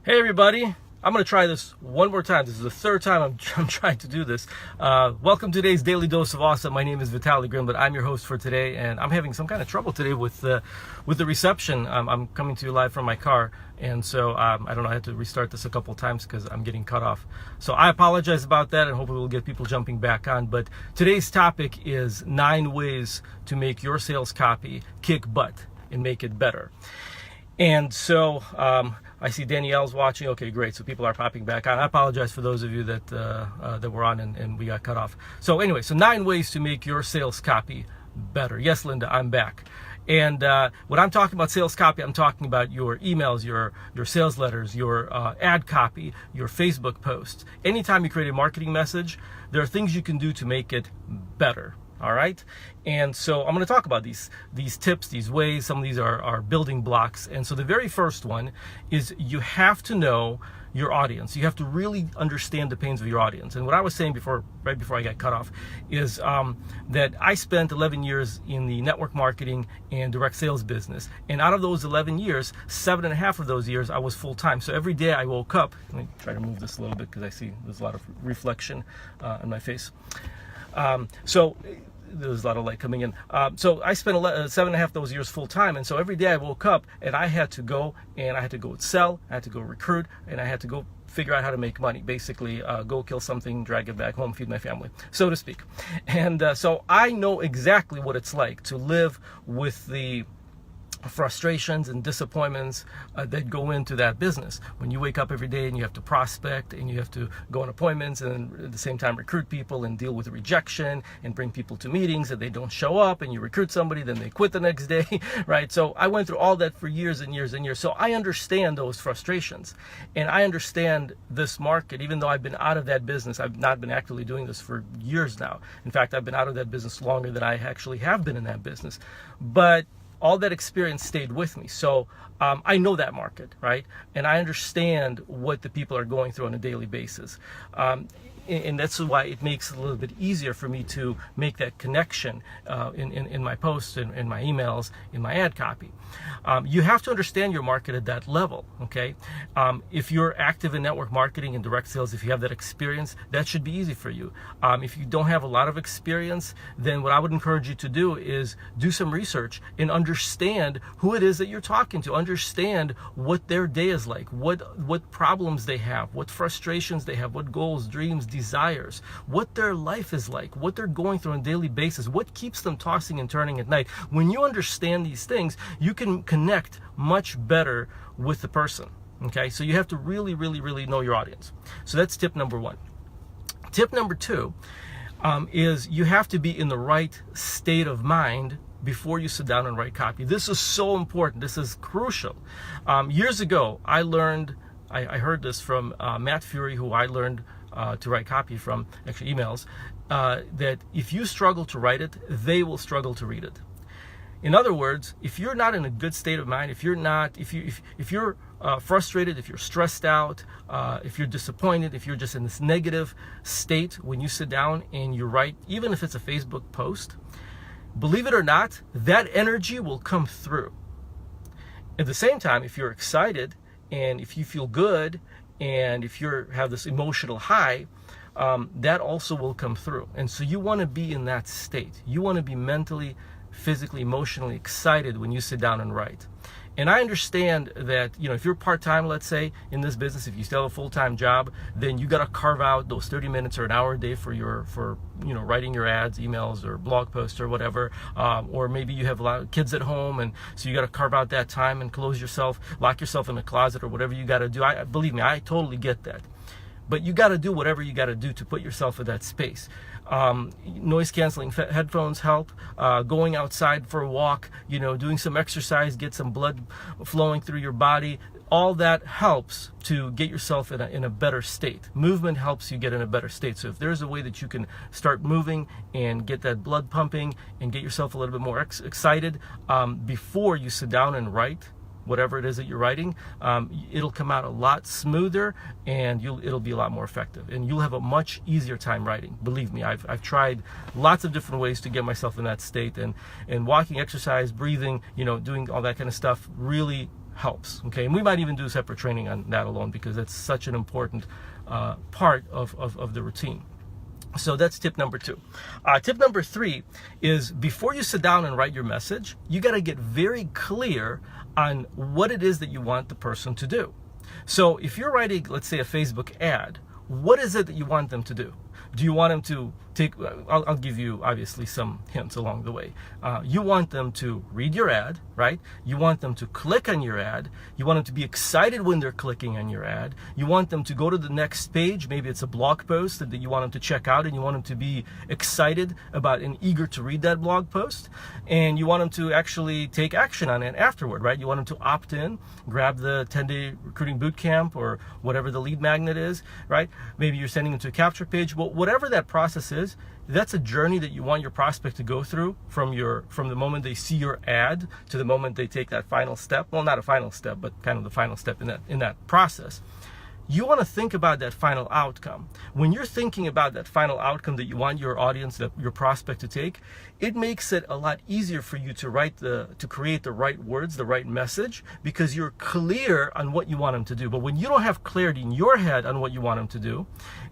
Hey everybody, I'm going to try this one more time. This is the third time I'm trying to do this. Welcome to today's Daily Dose of Awesome. My name is Vitaly Grimm, but I'm your host for today, and I'm having some kind of trouble today with the reception. I'm coming to you live from my car, and so I don't know, I had to restart this a couple times because I'm getting cut off. So I apologize about that, and hopefully we'll get people jumping back on. But today's topic is 9 ways to make your sales copy kick butt and make it better. And so I see Danielle's watching. Okay, great. So people are popping back on. I apologize for those of you that were on and we got cut off. So anyway, so 9 ways to make your sales copy better. Yes, Linda, I'm back. And when I'm talking about sales copy, I'm talking about your emails, your sales letters, your ad copy, your Facebook posts. Anytime you create a marketing message, there are things you can do to make it better. All right. And so I'm going to talk about these tips, these ways. Some of these are building blocks. And so the very first one is you have to know your audience. You have to really understand the pains of your audience. And what I was saying right before I got cut off, is that I spent 11 years in the network marketing and direct sales business. And out of those 11 years, 7.5 of those years, I was full time. So every day I woke up, let me try to move this a little bit because I see there's a lot of reflection on my face. So there's a lot of light coming in. So I spent 7.5 of those years full time, and so every day I woke up and I had to go sell, I had to go recruit, and I had to go figure out how to make money. Basically, go kill something, drag it back home, feed my family, so to speak. And so I know exactly what it's like to live with the frustrations and disappointments that go into that business. When you wake up every day and you have to prospect and you have to go on appointments and at the same time recruit people and deal with rejection and bring people to meetings and they don't show up, and you recruit somebody, then they quit the next day, right? So I went through all that for years and years and years. So I understand those frustrations, and I understand this market. Even though I've been out of that business, I've not been actively doing this for years now. In fact, I've been out of that business longer than I actually have been in that business. But all that experience stayed with me. So I know that market, right? And I understand what the people are going through on a daily basis. And that's why it makes it a little bit easier for me to make that connection in my posts, in my emails, in my ad copy. You have to understand your market at that level, okay? If you're active in network marketing and direct sales, if you have that experience, that should be easy for you. If you don't have a lot of experience, then what I would encourage you to do is do some research and understand who it is that you're talking to. Understand what their day is like, what problems they have, what frustrations they have, what goals, dreams, desires, what their life is like, what they're going through on a daily basis, what keeps them tossing and turning at night. When you understand these things, you can connect much better with the person. Okay, so you have to really, really, really know your audience. So that's tip number 1. Tip number 2 is you have to be in the right state of mind before you sit down and write copy. This is so important. This is crucial. Years ago, I heard this from Matt Fury, who I learned to write copy from, actually emails, that if you struggle to write it, they will struggle to read it. In other words, if you're not in a good state of mind, if you're frustrated, if you're stressed out, if you're disappointed, if you're just in this negative state when you sit down and you write, even if it's a Facebook post, believe it or not, that energy will come through. At the same time, if you're excited and if you feel good and if you have this emotional high, that also will come through. And so you want to be in that state. You want to be mentally, physically, emotionally excited when you sit down and write. And I understand that, if you're part-time, let's say, in this business, if you still have a full-time job, then you got to carve out those 30 minutes or an hour a day for writing your ads, emails, or blog posts or whatever. Or maybe you have a lot of kids at home, and so you got to carve out that time and lock yourself in a closet or whatever you got to do. Believe me, I totally get that. But you got to do whatever you got to do to put yourself in that space. Noise canceling headphones help. Going outside for a walk, doing some exercise, get some blood flowing through your body. All that helps to get yourself in a better state. Movement helps you get in a better state. So if there's a way that you can start moving and get that blood pumping and get yourself a little bit more excited before you sit down and write, whatever it is that you're writing, it'll come out a lot smoother, and it'll be a lot more effective, and you'll have a much easier time writing. Believe me, I've tried lots of different ways to get myself in that state, and walking, exercise, breathing, doing all that kind of stuff really helps. Okay, and we might even do separate training on that alone, because that's such an important part of the routine. So that's tip number 2. Tip number 3 is, before you sit down and write your message, you got to get very clear on what it is that you want the person to do. So if you're writing, let's say, a Facebook ad, what is it that you want them to do? Do you want them to take, I'll give you obviously some hints along the way. You want them to read your ad, right? You want them to click on your ad. You want them to be excited when they're clicking on your ad. You want them to go to the next page. Maybe it's a blog post that you want them to check out, and you want them to be excited about and eager to read that blog post. And you want them to actually take action on it afterward, right? You want them to opt in, grab the 10-day recruiting bootcamp or whatever the lead magnet is, right? Maybe you're sending them to a capture page. Well, whatever that process is, that's a journey that you want your prospect to go through from the moment they see your ad to the moment they take that final step. Well, not a final step, but kind of the final step in that process. You want to think about that final outcome. When you're thinking about that final outcome that you want your audience, your prospect to take, it makes it a lot easier for you to create the right words, the right message, because you're clear on what you want them to do. But when you don't have clarity in your head on what you want them to do,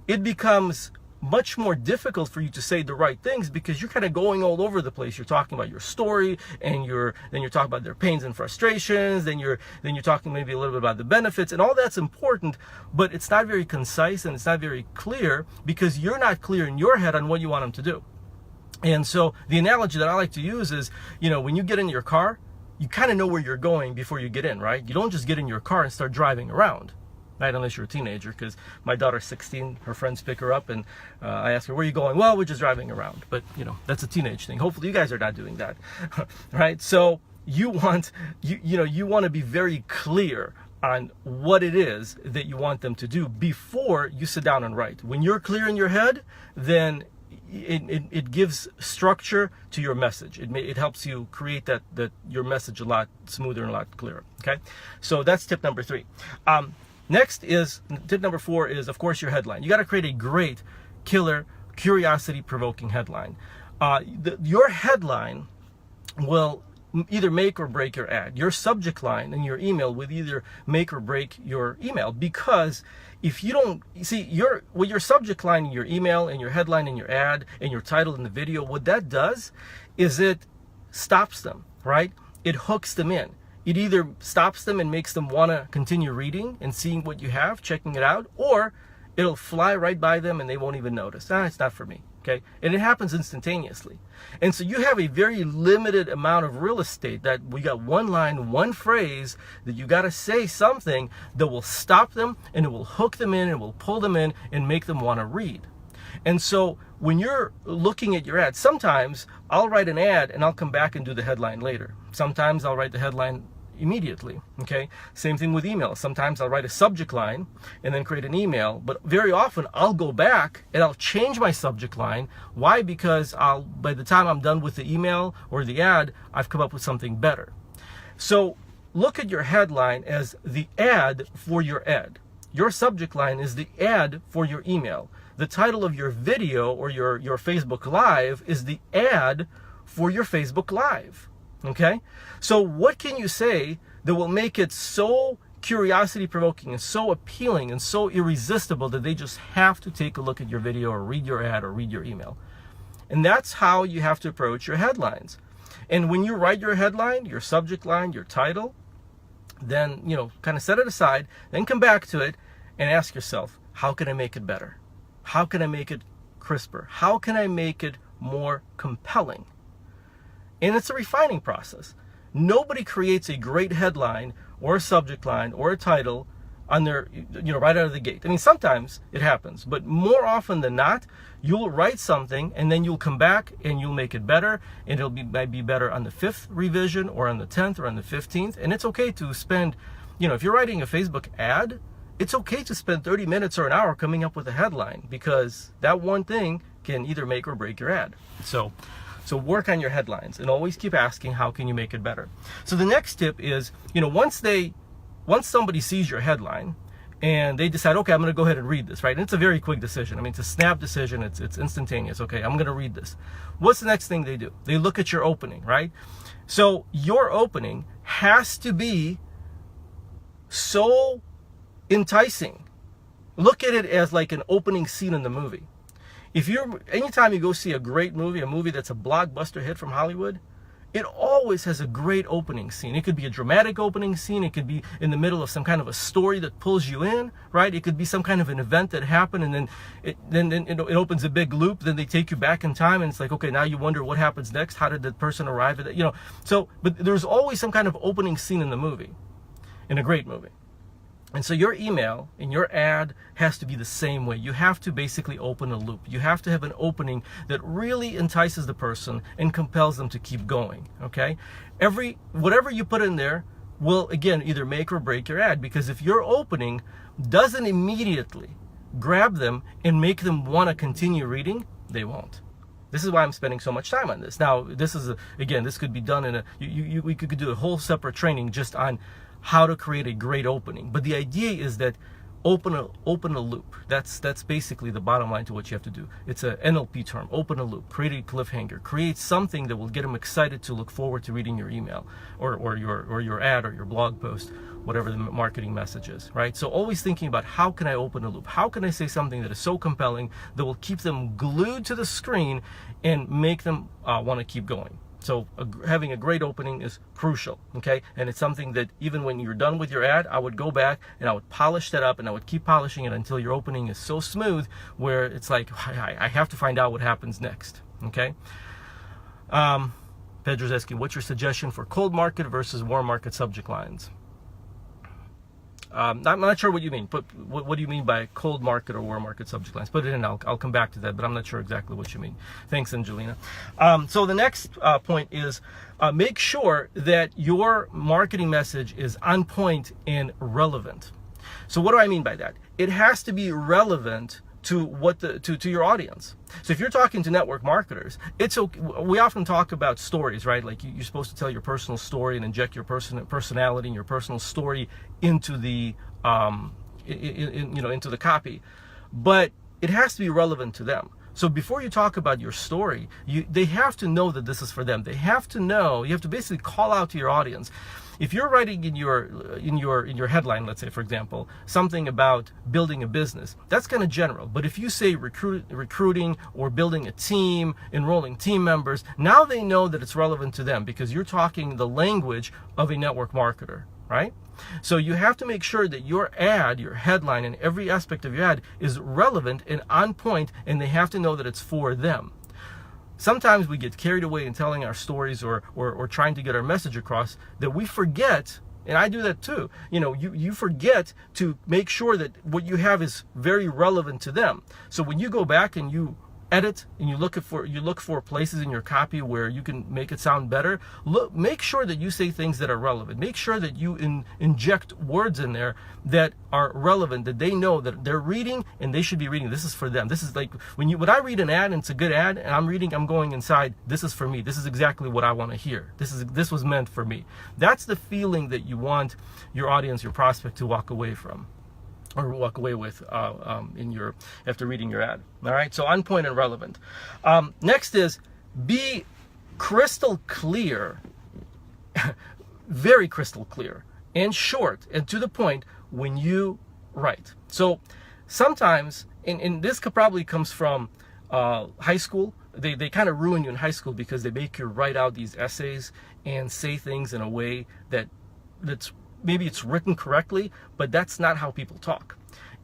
it becomes much more difficult for you to say the right things, because you're kind of going all over the place. You're talking about your story, and then you're talking about their pains and frustrations, then you're talking maybe a little bit about the benefits, and all that's important, but it's not very concise and it's not very clear, because you're not clear in your head on what you want them to do. And so the analogy that I like to use is, when you get in your car, you kind of know where you're going before you get in, right? You don't just get in your car and start driving around. Right, unless you're a teenager, because my daughter's 16, her friends pick her up, and I ask her, where are you going? Well, we're just driving around. But that's a teenage thing. Hopefully you guys are not doing that. Right? So you want to be very clear on what it is that you want them to do before you sit down and write. When you're clear in your head, then it gives structure to your message. It helps you create that your message a lot smoother and a lot clearer. Okay, so that's tip number 3. Next is tip number 4 is, of course, your headline. You got to create a great, killer, curiosity-provoking headline. Your headline will either make or break your ad. Your subject line in your email will either make or break your email, because if you don't see with your subject line in your email and your headline in your ad and your title in the video, what that does is it stops them, right? It hooks them in. It either stops them and makes them want to continue reading and seeing what you have, checking it out, or it'll fly right by them and they won't even notice. It's not for me. Okay, and it happens instantaneously. And so you have a very limited amount of real estate, that we got one line, one phrase that you got to say something that will stop them, and it will hook them in, and it will pull them in and make them want to read. And so when you're looking at your ad, sometimes I'll write an ad and I'll come back and do the headline later. Sometimes I'll write the headline immediately. Okay, same thing with email. Sometimes I'll write a subject line and then create an email, but very often I'll go back and I'll change my subject line. Why? Because by the time I'm done with the email or the ad, I've come up with something better. So look at your headline as the ad for your ad. Your subject line is the ad for your email. The title of your video or your Facebook Live is the ad for your Facebook Live. Okay, so what can you say that will make it so curiosity-provoking and so appealing and so irresistible that they just have to take a look at your video or read your ad or read your email? And that's how you have to approach your headlines. And when you write your headline, your subject line, your title, then kind of set it aside, then come back to it and ask yourself, how can I make it better? How can I make it crisper? How can I make it more compelling? And it's a refining process. Nobody creates a great headline or a subject line or a title on their, right out of the gate. I mean, sometimes it happens, but more often than not, you'll write something and then you'll come back and you'll make it better, and might be better on the 5th revision or on the 10th or on the 15th. And it's okay to spend, if you're writing a Facebook ad, it's okay to spend 30 minutes or an hour coming up with a headline, because that one thing can either make or break your ad. So work on your headlines and always keep asking, how can you make it better? So the next tip is, once somebody sees your headline and they decide, okay, I'm going to go ahead and read this, right? And it's a very quick decision. I mean, it's a snap decision. It's instantaneous. Okay, I'm going to read this. What's the next thing they do? They look at your opening, right? So your opening has to be so enticing. Look at it as like an opening scene in the movie. Anytime you go see a great movie, a movie that's a blockbuster hit from Hollywood, it always has a great opening scene. It could be a dramatic opening scene. It could be in the middle of some kind of a story that pulls you in, right? It could be some kind of an event that happened, and then it opens a big loop. Then they take you back in time, and it's like, okay, now you wonder what happens next. How did the person arrive at it? But there's always some kind of opening scene in the movie, in a great movie. And so your email and your ad has to be the same way. You have to basically open a loop. You have to have an opening that really entices the person and compels them to keep going, okay? Whatever you put in there will, again, either make or break your ad, because if your opening doesn't immediately grab them and make them want to continue reading, they won't. This is why I'm spending so much time on this. Now, this could be done we could do a whole separate training just on how to create a great opening. But the idea is that open a loop. That's basically the bottom line to what you have to do. It's a NLP term, open a loop, create a cliffhanger, create something that will get them excited to look forward to reading your email or your ad or your blog post, whatever the marketing message is, right? So always thinking about, how can I open a loop? How can I say something that is so compelling that will keep them glued to the screen and make them want to keep going? So having a great opening is crucial, okay? And it's something that even when you're done with your ad, I would go back and I would polish that up, and I would keep polishing it until your opening is so smooth where it's like, I have to find out what happens next, okay? Pedro's asking, what's your suggestion for cold market versus warm market subject lines? I'm not sure what you mean, but what do you mean by cold market or warm market subject lines? Put it in, I'll come back to that, but I'm not sure exactly what you mean. Thanks, Angelina. So the next point is make sure that your marketing message is on point and relevant. So what do I mean by that? It has to be relevant to to your audience. So if you're talking to network marketers, it's okay. We often talk about stories, right? Like you're supposed to tell your personal story and inject your personality and your personal story into the into the copy, but it has to be relevant to them. So before you talk about your story, they have to know that this is for them. They have to know. You have to basically call out to your audience. If you're writing in your headline, let's say, for example, something about building a business, that's kind of general. But if you say recruiting or building a team, enrolling team members, now they know that it's relevant to them because you're talking the language of a network marketer, right? So you have to make sure that your ad, your headline, and every aspect of your ad is relevant and on point, and they have to know that it's for them. Sometimes we get carried away in telling our stories or trying to get our message across that we forget, and I do that too. You forget to make sure that what you have is very relevant to them. So when you go back and you edit and you look for places in your copy where you can make it sound better, make sure that you say things that are relevant. Make sure that you inject words in there that are relevant, that they know that they're reading and they should be reading. This is for them. This is like when I read an ad and it's a good ad and I'm going inside, this is for me. This is exactly what I want to hear. This was meant for me. That's the feeling that you want your audience, your prospect, to walk away from, or walk away with after reading your ad. All right, so on point and relevant. Next is be crystal clear, very crystal clear and short and to the point when you write. So sometimes, and this probably comes from high school. They kind of ruin you in high school because they make you write out these essays and say things in a way that's maybe it's written correctly, but that's not how people talk.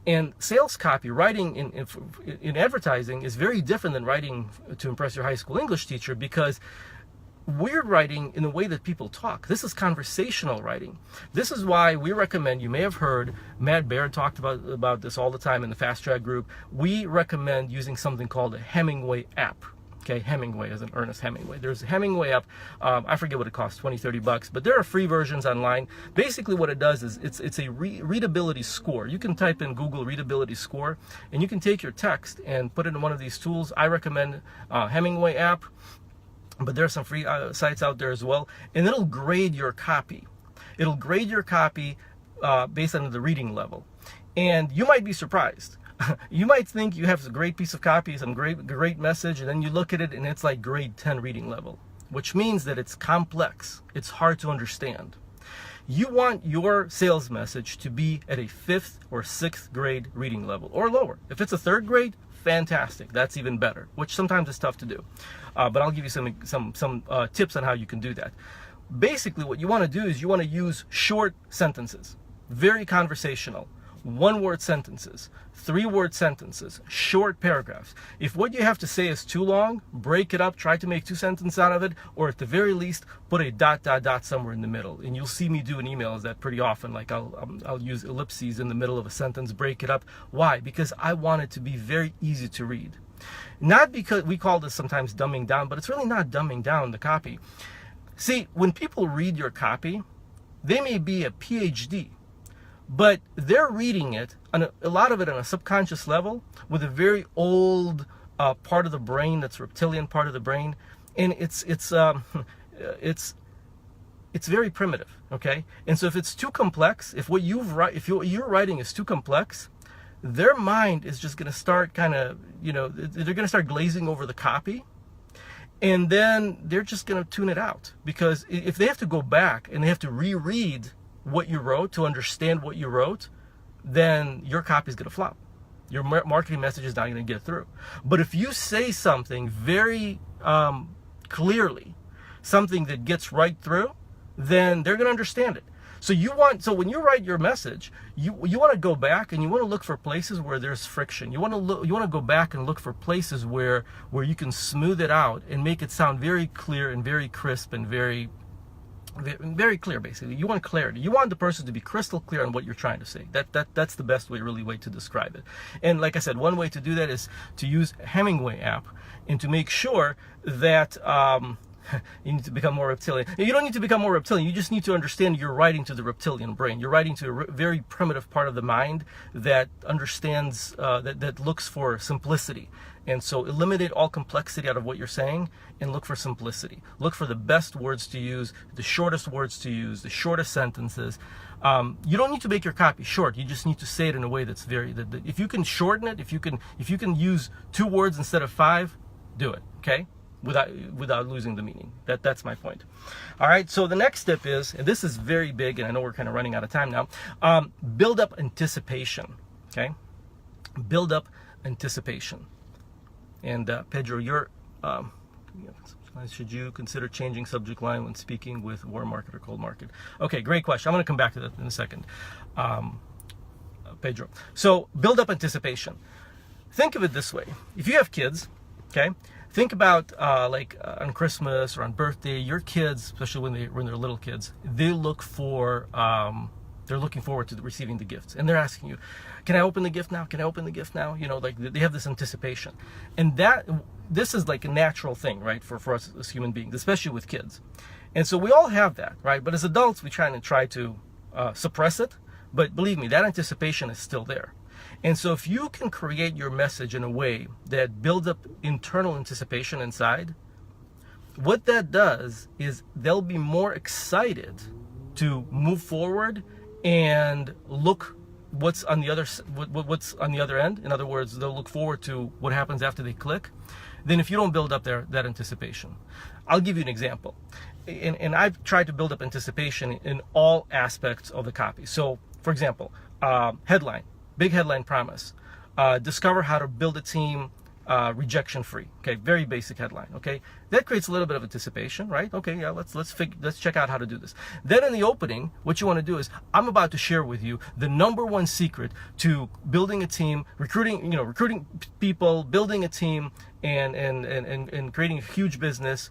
And sales copy, writing in advertising is very different than writing to impress your high school English teacher, because we're writing in the way that people talk. This is conversational writing. This is why we recommend, you may have heard Matt Baird talked about this all the time in the Fast Track group. We recommend using something called a Hemingway app. Okay, Hemingway as in Ernest Hemingway. There's a Hemingway app. I forget what it costs, $20-$30, but there are free versions online. Basically what it does is it's a readability score. You can type in Google readability score, and you can take your text and put it in one of these tools. I recommend Hemingway app, but there are some free sites out there as well, and it'll grade your copy. It'll grade your copy based on the reading level, and you might be surprised. You might think you have a great piece of copy, some great message, and then you look at it and it's like grade 10 reading level, which means that it's complex. It's hard to understand. You want your sales message to be at a 5th or 6th grade reading level or lower. If it's a 3rd grade, fantastic. That's even better, which sometimes is tough to do. But I'll give you some tips on how you can do that. Basically, what you want to do is you want to use short sentences, very conversational, 1-word sentences, 3-word sentences, short paragraphs. If what you have to say is too long, break it up, try to make 2 sentences out of it, or at the very least, put a ... somewhere in the middle. And you'll see me do in emails that pretty often. Like I'll use ellipses in the middle of a sentence, break it up. Why? Because I want it to be very easy to read. Not because we call this sometimes dumbing down, but it's really not dumbing down the copy. See, when people read your copy, they may be a PhD, but they're reading it, on a lot of it on a subconscious level, with a very old part of the brain, that's reptilian part of the brain, and it's very primitive. Okay, and so if it's too complex, if what you're writing is too complex, their mind is just going to start kind of, they're going to start glazing over the copy. And then they're just going to tune it out, because if they have to go back and they have to reread what you wrote to understand what you wrote, then your copy is going to flop. Your marketing message is not going to get through. But if you say something very clearly, something that gets right through, then they're going to understand it. So when you write your message, you want to go back and you want to look for places where there's friction. You want to go back and look for places where you can smooth it out and make it sound very clear and very crisp and very clear. Basically, you want clarity. You want the person to be crystal clear on what you're trying to say. That's the best way to describe it. And like I said, one way to do that is to use Hemingway app and to make sure that you need to become more reptilian. You don't need to become more reptilian. You just need to understand you're writing to the reptilian brain. You're writing to a very primitive part of the mind that understands, that looks for simplicity. And so eliminate all complexity out of what you're saying and look for simplicity. Look for the best words to use, the shortest words to use, the shortest sentences. You don't need to make your copy short. You just need to say it in a way that's if you can shorten it, if you can use 2 words instead of 5, do it. Okay? Without losing the meaning. That's my point. All right, so the next step is, and this is very big, and I know we're kind of running out of time now, build up anticipation. Okay? Build up anticipation. And Pedro, should you consider changing subject line when speaking with warm market or cold market? Okay, great question. I'm going to come back to that in a second, Pedro. So build up anticipation. Think of it this way. If you have kids, okay, think about on Christmas or on birthday, your kids, especially when they're little kids, they're looking forward to receiving the gifts, and they're asking you, "Can I open the gift now? Can I open the gift now?" They have this anticipation, and this is like a natural thing, right, for us as human beings, especially with kids. And so we all have that, right? But as adults, we try to suppress it. But believe me, that anticipation is still there. And so if you can create your message in a way that builds up internal anticipation inside, what that does is they'll be more excited to move forward and look what's on the other end. In other words, they'll look forward to what happens after they click, than if you don't build up that anticipation. I'll give you an example. And I've tried to build up anticipation in all aspects of the copy. So, for example, headline. Big headline promise. Discover how to build a team rejection free. Okay, very basic headline. Okay, that creates a little bit of anticipation, right? Okay, yeah, let's check out how to do this. Then in the opening, what you want to do is, I'm about to share with you the #1 secret to building a team, recruiting people, building a team, and creating a huge business,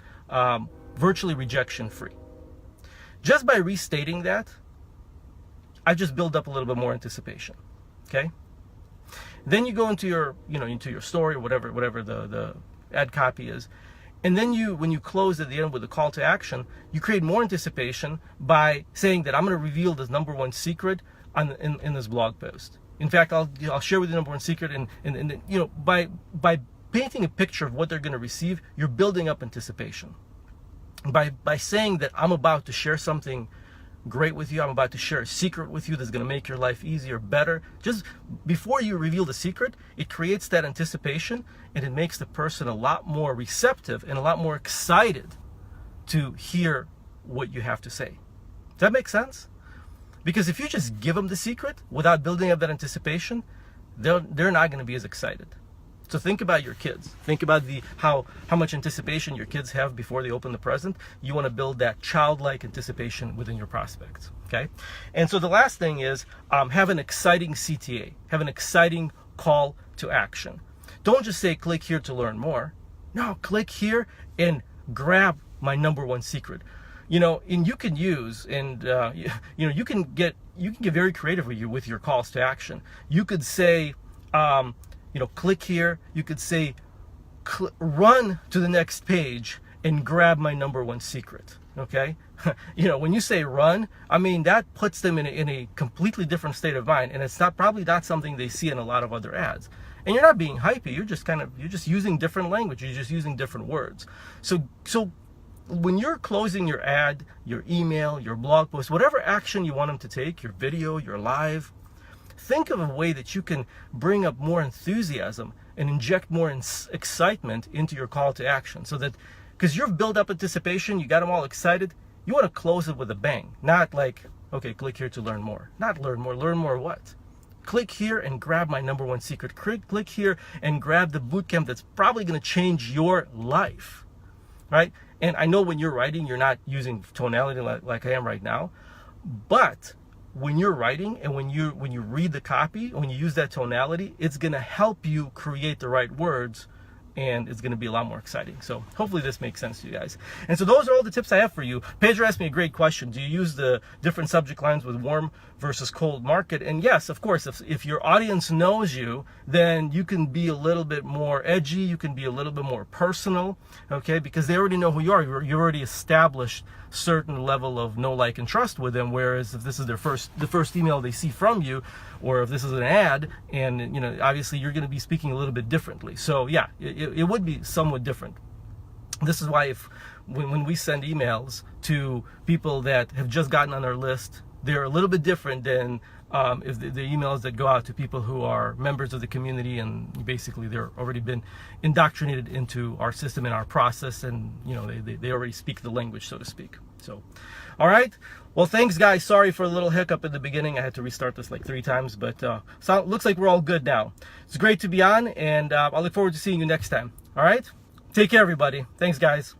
virtually rejection free. Just by restating that, I just build up a little bit more anticipation. Okay. Then you go into your story, or whatever the ad copy is, and then when you close at the end with a call to action, you create more anticipation by saying that I'm going to reveal this #1 secret in this blog post. In fact, I'll share with you the #1 secret, and by painting a picture of what they're going to receive, you're building up anticipation. By saying that I'm about to share something great with you, I'm about to share a secret with you that's going to make your life easier, better. Just before you reveal the secret, it creates that anticipation, and it makes the person a lot more receptive and a lot more excited to hear what you have to say. Does that make sense? Because if you just give them the secret without building up that anticipation, they're not going to be as excited. So think about your kids. Think about how much anticipation your kids have before they open the present. You want to build that childlike anticipation within your prospects. Okay? And so the last thing is have an exciting CTA. Have an exciting call to action. Don't just say click here to learn more. No, click here and grab my number one secret. And you can use, and you can get very creative with your calls to action. You could say, click here. You could say, run to the next page and grab my number one secret. Okay, when you say run, I mean that puts them in a completely different state of mind, and it's probably not something they see in a lot of other ads. And you're not being hypey. You're just using different language. You're just using different words. So when you're closing your ad, your email, your blog post, whatever action you want them to take, your video, your live, think of a way that you can bring up more enthusiasm and inject more excitement into your call to action. So that, because you've built up anticipation, you got them all excited, you want to close it with a bang. Not like, okay, click here to learn more. Not learn more. Learn more what? Click here and grab my number one secret. Click here and grab the bootcamp that's probably going to change your life, right? And I know when you're writing, you're not using tonality like I am right now, but when you're writing and when you read the copy, when you use that tonality, it's going to help you create the right words, and it's going to be a lot more exciting. So hopefully this makes sense to you guys. And so those are all the tips I have for you. Pedro asked me a great question. Do you use the different subject lines with warm versus cold market? And yes, of course, if your audience knows you, then you can be a little bit more edgy. You can be a little bit more personal, okay? Because they already know who you are. You already established certain level of know, like, and trust with them. Whereas if this is the first email they see from you, or if this is an ad, and obviously you're going to be speaking a little bit differently. So yeah, it would be somewhat different. This is why when we send emails to people that have just gotten on our list, they're a little bit different than if the emails that go out to people who are members of the community and basically they're already been indoctrinated into our system and our process, and they already speak the language, so to speak. So, all right. Well, thanks, guys. Sorry for a little hiccup at the beginning. I had to restart this like 3 times, but looks like we're all good now. It's great to be on, and I look forward to seeing you next time. All right. Take care, everybody. Thanks, guys.